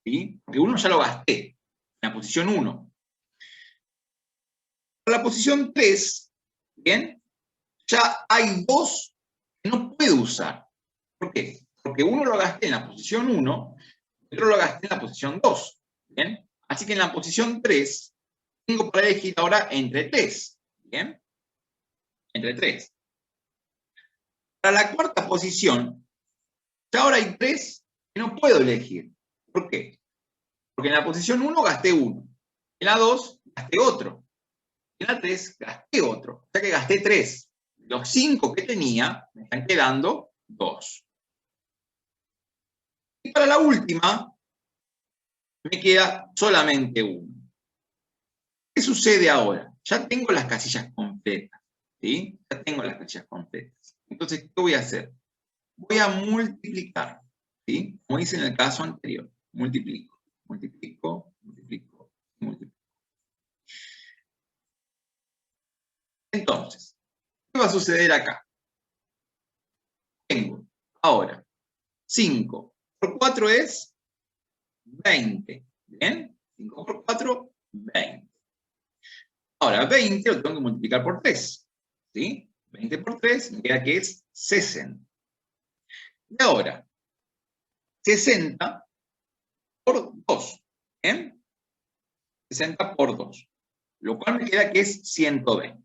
¿Sí? Porque uno ya lo gasté, en la posición 1. Para la posición 3, ¿bien? Ya hay 2 que no puedo usar. ¿Por qué? Porque uno lo gasté en la posición 1, y otro lo gasté en la posición 2. ¿Bien? Así que en la posición 3, tengo para elegir ahora entre 3. ¿Bien? Entre 3. Para la cuarta posición, ya ahora hay 3 que no puedo elegir. ¿Por qué? Porque en la posición 1 gasté 1. En la 2 gasté otro. En la 3 gasté otro. O sea que gasté 3. Los 5 que tenía me están quedando 2. Y para la última, me queda solamente 1. ¿Qué sucede ahora? Ya tengo las casillas completas, ¿sí? Ya tengo las casillas completas. Entonces, ¿qué voy a hacer? Voy a multiplicar, ¿sí? Como hice en el caso anterior. Multiplico, multiplico, multiplico, multiplico. Entonces, ¿qué va a suceder acá? Tengo ahora 5 por 4 es 20. ¿Bien? 5 por 4, 20. Ahora, 20 lo tengo que multiplicar por 3. ¿Sí? 20 por 3 me queda que es 60. Y ahora, 60 por 2. ¿Bien? 60 por 2. Lo cual me queda que es 120.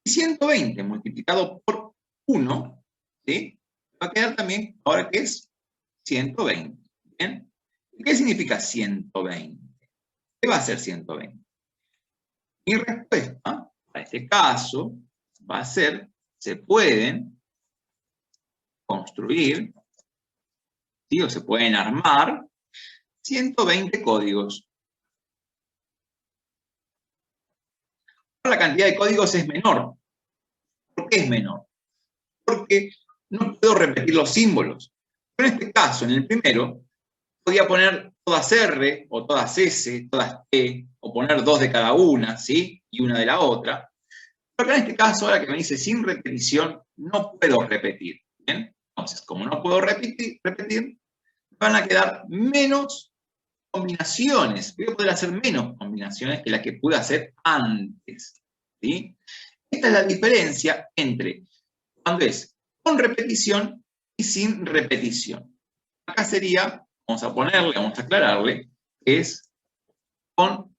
Y 120 multiplicado por 1, ¿sí? Va a quedar también, ahora que es 120. ¿Bien? ¿Qué significa 120? ¿Qué va a ser 120? Mi respuesta a este caso va a ser, se pueden construir, ¿sí? O se pueden armar 120 códigos. La cantidad de códigos es menor. ¿Por qué es menor? Porque no puedo repetir los símbolos. Pero en este caso, en el primero, podía poner todas R, o todas S, todas T, o poner 2 de cada una, ¿sí? Y una de la otra. Pero acá en este caso, ahora que me dice sin repetición, no puedo repetir. ¿Bien? Entonces, como no puedo repetir, van a quedar menos combinaciones. Voy a poder hacer menos combinaciones que las que pude hacer antes. ¿Sí? Esta es la diferencia entre cuando es con repetición y sin repetición. Acá sería, vamos a ponerle, vamos a aclararle, es con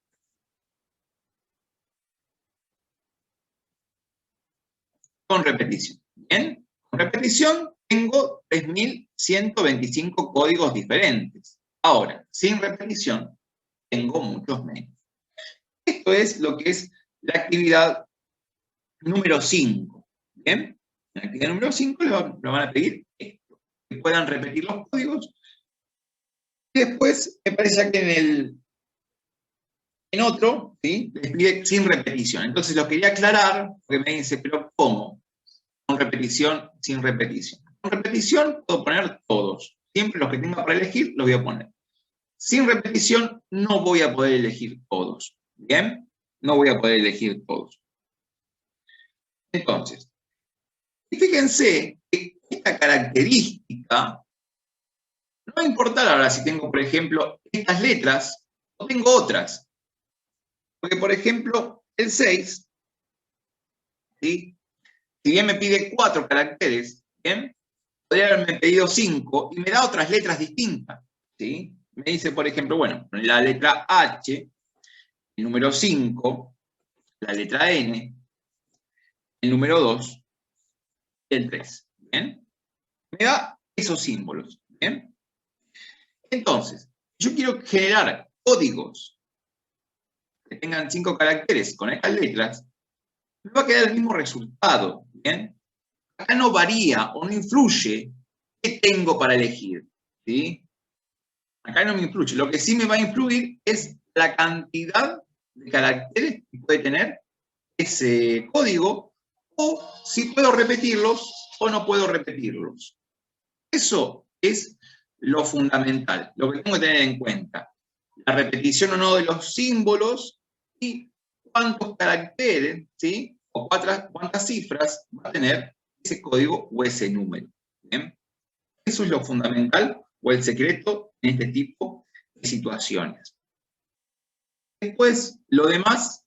repetición. ¿Bien? Con repetición tengo 3.125 códigos diferentes. Ahora, sin repetición, tengo muchos menos. Esto es lo que es la actividad número 5. ¿Bien? En la actividad número 5 le van a pedir esto, que puedan repetir los códigos. Y después, me parece que en otro, ¿sí? Les pide sin repetición. Entonces lo quería aclarar, porque me dice, pero ¿cómo? Con repetición, sin repetición. Con repetición puedo poner todos. Siempre los que tenga para elegir los voy a poner. Sin repetición no voy a poder elegir todos. ¿Bien? No voy a poder elegir todos. Entonces, fíjense que esta característica no va a importar ahora si tengo, por ejemplo, estas letras o tengo otras. Porque, por ejemplo, el 6, ¿sí? Si bien me pide 4 caracteres, ¿bien? Podría haberme pedido 5 y me da otras letras distintas, ¿sí? Me dice, por ejemplo, bueno, la letra H, el número 5, la letra N, el número 2 y el 3, ¿bien? Me da esos símbolos, ¿bien? Entonces, yo quiero generar códigos que tengan 5 caracteres con estas letras, me va a quedar el mismo resultado, ¿bien? Acá no varía o no influye qué tengo para elegir, ¿sí? Acá no me influye. Lo que sí me va a influir es la cantidad de caracteres que puede tener ese código, o si puedo repetirlos o no puedo repetirlos. Eso es lo fundamental, lo que tengo que tener en cuenta. La repetición o no de los símbolos y cuántos caracteres, ¿sí? O cuántas cifras va a tener ese código o ese número. ¿Bien? Eso es lo fundamental o el secreto en este tipo de situaciones. Después, lo demás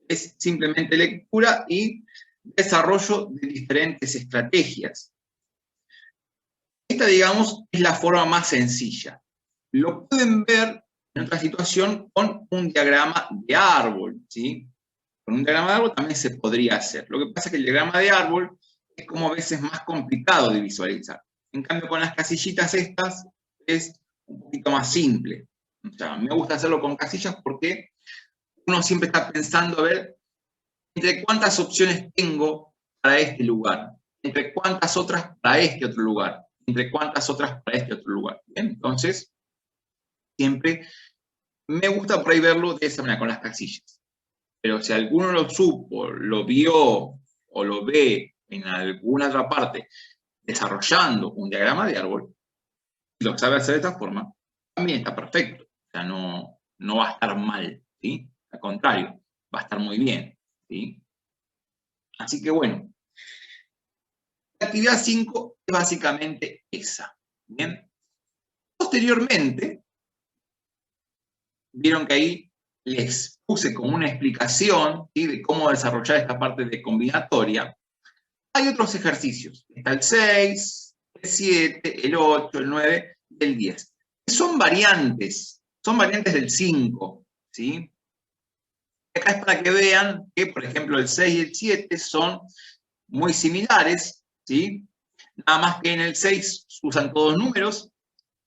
es simplemente lectura y desarrollo de diferentes estrategias. Esta, digamos, es la forma más sencilla. Lo pueden ver en otra situación con un diagrama de árbol, ¿sí? Con un diagrama de árbol también se podría hacer. Lo que pasa es que el diagrama de árbol es como a veces más complicado de visualizar. En cambio, con las casillitas estas es un poquito más simple. O sea, me gusta hacerlo con casillas porque uno siempre está pensando a ver entre cuántas opciones tengo para este lugar. entre cuántas otras para este otro lugar, entre cuántas otras para este otro lugar. ¿Bien? Entonces, siempre me gusta por ahí verlo de esa manera, con las casillas. Pero si alguno lo supo, lo vio o lo ve en alguna otra parte desarrollando un diagrama de árbol, y lo sabe hacer de esta forma, también está perfecto. O sea, no va a estar mal, ¿sí? Al contrario, va a estar muy bien, ¿sí? Así que bueno, la actividad 5 es básicamente esa, ¿bien? Posteriormente, vieron que ahí les puse como una explicación, ¿sí?, de cómo desarrollar esta parte de combinatoria. Hay otros ejercicios. Está el 6, el 7, el 8, el 9 y el 10. Son variantes del 5, ¿sí? Acá es para que vean que, por ejemplo, el 6 y el 7 son muy similares, ¿sí? Nada más que en el 6 usan todos números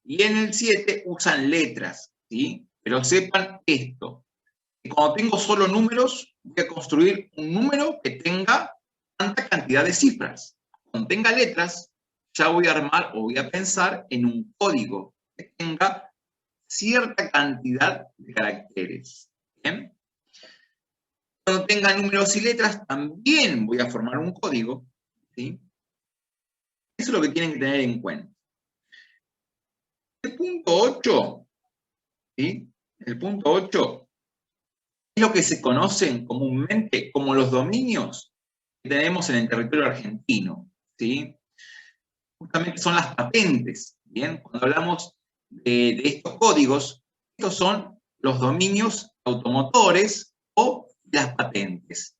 y en el 7 usan letras, ¿sí? Pero sepan esto, que cuando tengo solo números, voy a construir un número que tenga tanta cantidad de cifras. Cuando tenga letras, ya voy a armar o voy a pensar en un código que tenga cierta cantidad de caracteres. ¿Bien? Cuando tenga números y letras, también voy a formar un código, ¿sí? Eso es lo que tienen que tener en cuenta. El punto 8, ¿sí? El punto 8 es lo que se conocen comúnmente como los dominios que tenemos en el territorio argentino, ¿sí? Justamente son las patentes, ¿bien? Cuando hablamos de estos códigos, estos son los dominios automotores o las patentes.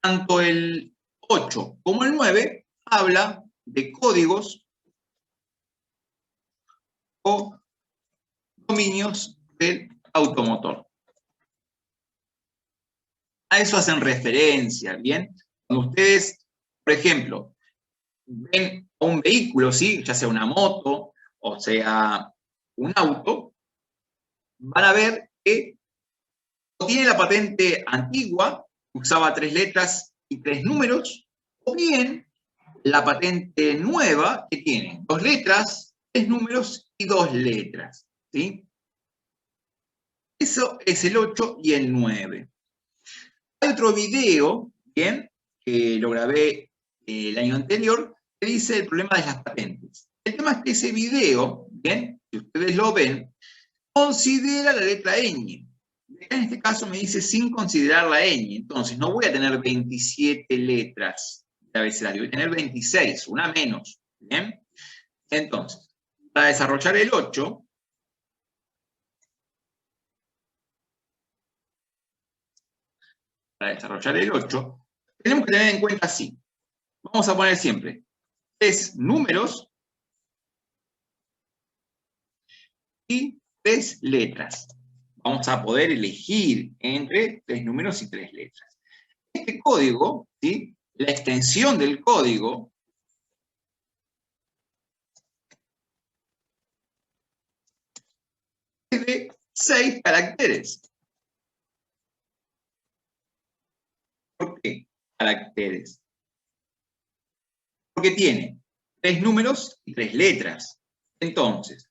Tanto el 8 como el 9 habla de códigos o dominios del automotor. A eso hacen referencia, ¿bien? Cuando ustedes, por ejemplo, ven un vehículo, ¿sí?, ya sea una moto o sea un auto, van a ver que tiene la patente antigua, usaba 3 letras y 3 números, o bien la patente nueva, que tiene 2 letras, 3 números y 2 letras, ¿sí? Eso es el 8 y el 9. Hay otro video, ¿bien?, que lo grabé el año anterior, que dice el problema de las patentes. El tema es que ese video, ¿bien?, si ustedes lo ven, considera la letra ñ. En este caso me dice sin considerar la ñ. Entonces no voy a tener 27 letras de abecedario, voy a tener 26, una menos. ¿Bien? Entonces, para desarrollar el 8, tenemos que tener en cuenta así. Vamos a poner siempre 3 números y 3 letras. Vamos a poder elegir entre 3 números y 3 letras. Este código, ¿sí?, la extensión del código es de 6 caracteres. ¿Por qué caracteres? Porque tiene 3 números y 3 letras. Entonces,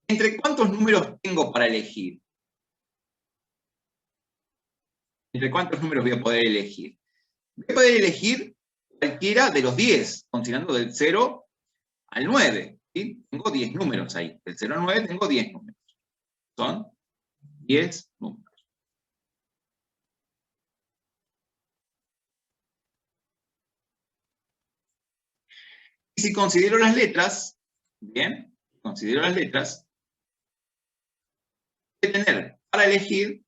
¿entre cuántos números tengo para elegir? ¿Entre cuántos números voy a poder elegir? Voy a poder elegir cualquiera de los 10, considerando del 0 al 9. ¿Sí? Tengo 10 números ahí. Del 0 al 9 tengo 10 números. Son 10 números. Y si considero las letras, bien, considero las letras, voy a tener para elegir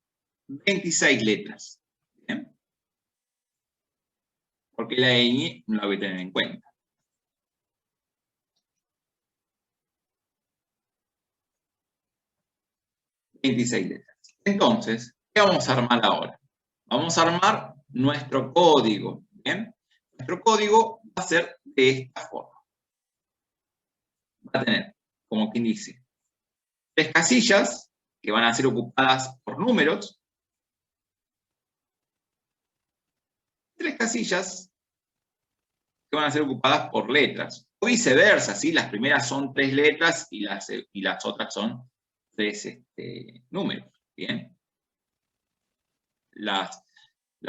26 letras. ¿Bien? Porque la ñ no la voy a tener en cuenta. Entonces, ¿qué vamos a armar ahora? Vamos a armar nuestro código. ¿Bien? Nuestro código va a ser de esta forma. Va a tener, como quien dice, 3 casillas que van a ser ocupadas por números. 3 casillas que van a ser ocupadas por letras. O viceversa, ¿sí? Las primeras son 3 letras y las otras son 3 números. ¿Bien? La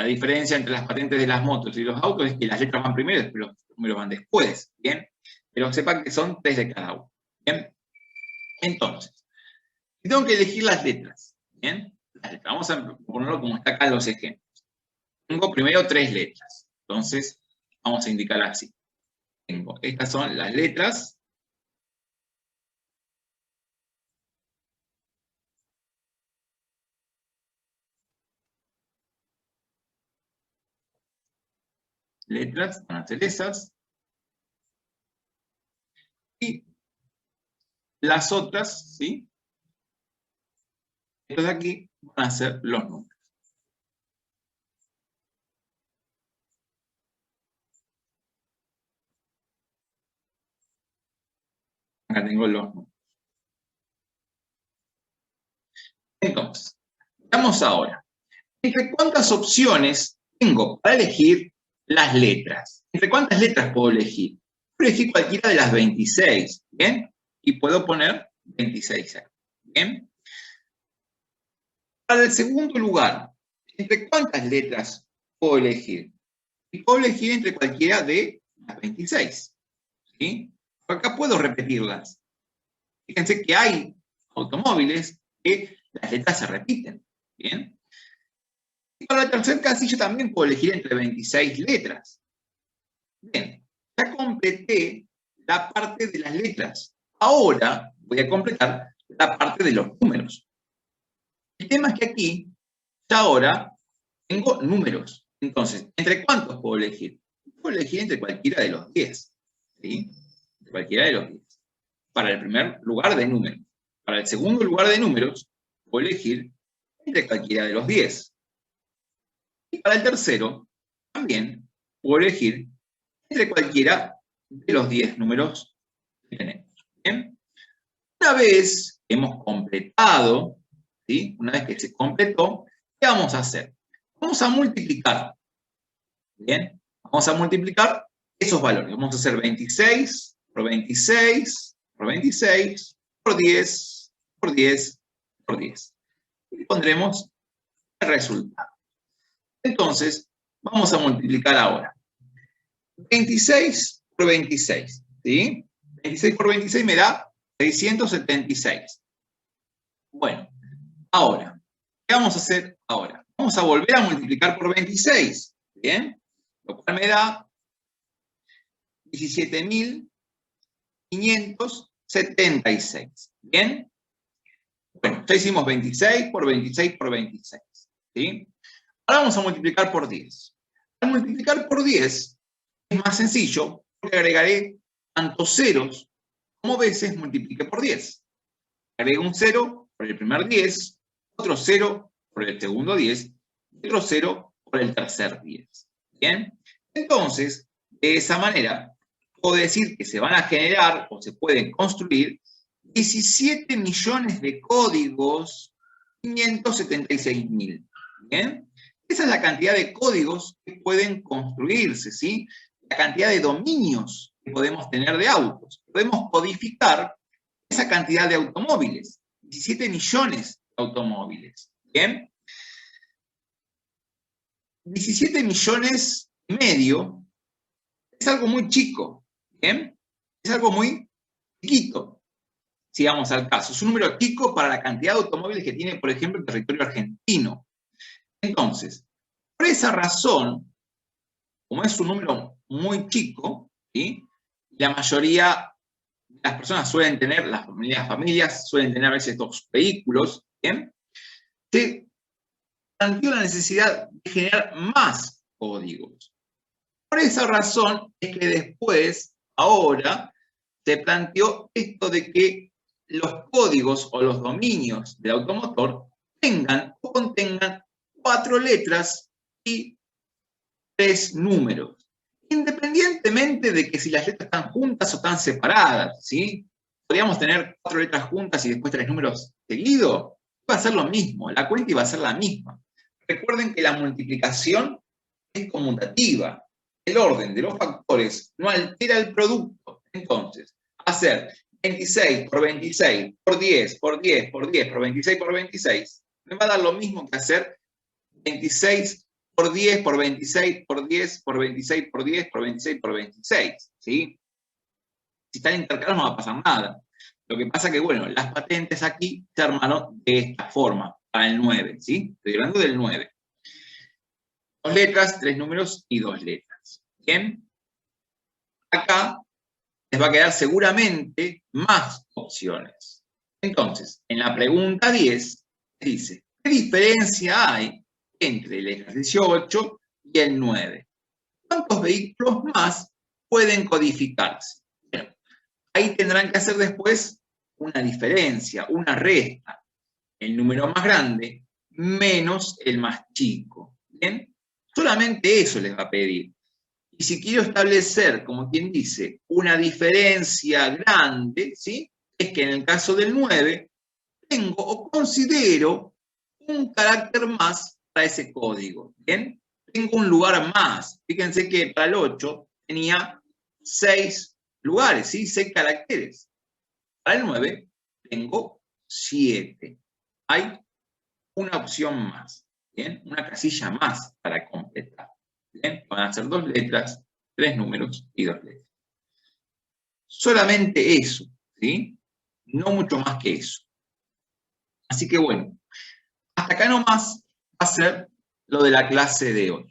diferencia entre las patentes de las motos y los autos es que las letras van primero y después los números van después. ¿Bien? Pero sepan que son 3 de cada uno. ¿Bien? Entonces, tengo que elegir las letras. ¿Bien? Las letras. Vamos a ponerlo como está acá en los ejemplos. Tengo primero 3 letras. Entonces, vamos a indicar así. Estas son las letras. Letras van a ser esas. Y las otras, ¿sí? Estos de aquí van a ser los números. Acá tengo los números. Entonces, veamos ahora. ¿Entre cuántas opciones tengo para elegir las letras? ¿Entre cuántas letras puedo elegir? Puedo elegir cualquiera de las 26, ¿bien? Y puedo poner 26 aquí, ¿bien? Para el segundo lugar, ¿entre cuántas letras puedo elegir? Y puedo elegir entre cualquiera de las 26, ¿sí? Acá puedo repetirlas. Fíjense que hay automóviles que las letras se repiten, ¿bien? Y para la tercera casilla también puedo elegir entre 26 letras. Bien, ya completé la parte de las letras. Ahora voy a completar la parte de los números. El tema es que aquí, ya ahora, tengo números. Entonces, ¿entre cuántos puedo elegir? Puedo elegir entre cualquiera de los 10. ¿Sí? Entre cualquiera de los 10. Para el primer lugar de números. Para el segundo lugar de números, puedo elegir entre cualquiera de los 10. Y para el tercero, también puedo elegir entre cualquiera de los 10 números que tenemos. ¿Bien? Una vez que hemos completado, ¿sí? Una vez que se completó, ¿qué vamos a hacer? Vamos a multiplicar. ¿Bien? Vamos a multiplicar esos valores. Vamos a hacer 26 por 26 por 26 por 10 por 10 por 10. Y pondremos el resultado. Entonces, vamos a multiplicar ahora. 26 por 26, ¿sí? 26 por 26 me da 676. Bueno, ahora, ¿qué vamos a hacer ahora? Vamos a volver a multiplicar por 26, ¿bien? Lo cual me da 17.576, ¿bien? Bueno, ya hicimos 26 por 26 por 26, ¿sí? Ahora vamos a multiplicar por 10. Al multiplicar por 10 es más sencillo porque agregaré tantos ceros como veces multiplique por 10. Agrego un 0 por el primer 10, otro 0 por el segundo 10 y otro 0 por el tercer 10. ¿Bien? Entonces, de esa manera, puedo decir que se van a generar o se pueden construir 17 millones de códigos 576.000. ¿Bien? Esa es la cantidad de códigos que pueden construirse, ¿sí? La cantidad de dominios que podemos tener de autos. Podemos codificar esa cantidad de automóviles. 17 millones de automóviles. ¿Bien? 17 millones y medio es algo muy chico. ¿Bien? Es algo muy chiquito. Si vamos al caso. Es un número chico para la cantidad de automóviles que tiene, por ejemplo, el territorio argentino. Entonces, por esa razón, como es un número muy chico, ¿sí? La mayoría de las personas suelen tener, las familias suelen tener a veces estos vehículos, ¿bien? Se planteó la necesidad de generar más códigos. Por esa razón es que después, ahora, se planteó esto de que los códigos o los dominios del automotor tengan o contengan 4 letras y 3 números. Independientemente de que si las letras están juntas o están separadas, ¿sí? Podríamos tener 4 letras juntas y después 3 números seguidos. Va a ser lo mismo, la cuenta iba a ser la misma. Recuerden que la multiplicación es conmutativa. el orden de los factores no altera el producto. Entonces, hacer 26 por 26 por 10 por 10 por 10 por 26 por 26 me va a dar lo mismo que hacer 26 por 10 por 26 por 10 por 26 por 10 por 26 por 26. ¿Sí? Si están intercalados no va a pasar nada. Lo que pasa que, bueno, las patentes aquí se armaron de esta forma, para el 9, ¿sí? Estoy hablando del 9. 2 letras, 3 números y 2 letras. ¿Bien? Acá les va a quedar seguramente más opciones. Entonces, en la pregunta 10, dice, ¿qué diferencia hay entre el ejercicio 8 y el 9? ¿Cuántos vehículos más pueden codificarse? Bueno, ahí tendrán que hacer después una diferencia, una resta. El número más grande menos el más chico. ¿Bien? Solamente eso les va a pedir. Y si quiero establecer, como quien dice, una diferencia grande, ¿sí? Es que en el caso del 9, tengo o considero un carácter más para ese código. ¿Bien? Tengo un lugar más. Fíjense que para el 8 tenía 6 lugares, ¿sí? 6 caracteres. Para el 9 tengo 7. Hay una opción más, ¿bien? Una casilla más para completar. ¿Bien? Van a ser 2 letras, 3 números y 2 letras. Solamente eso, ¿sí? No mucho más que eso. Así que bueno, hasta acá nomás va a ser lo de la clase de hoy.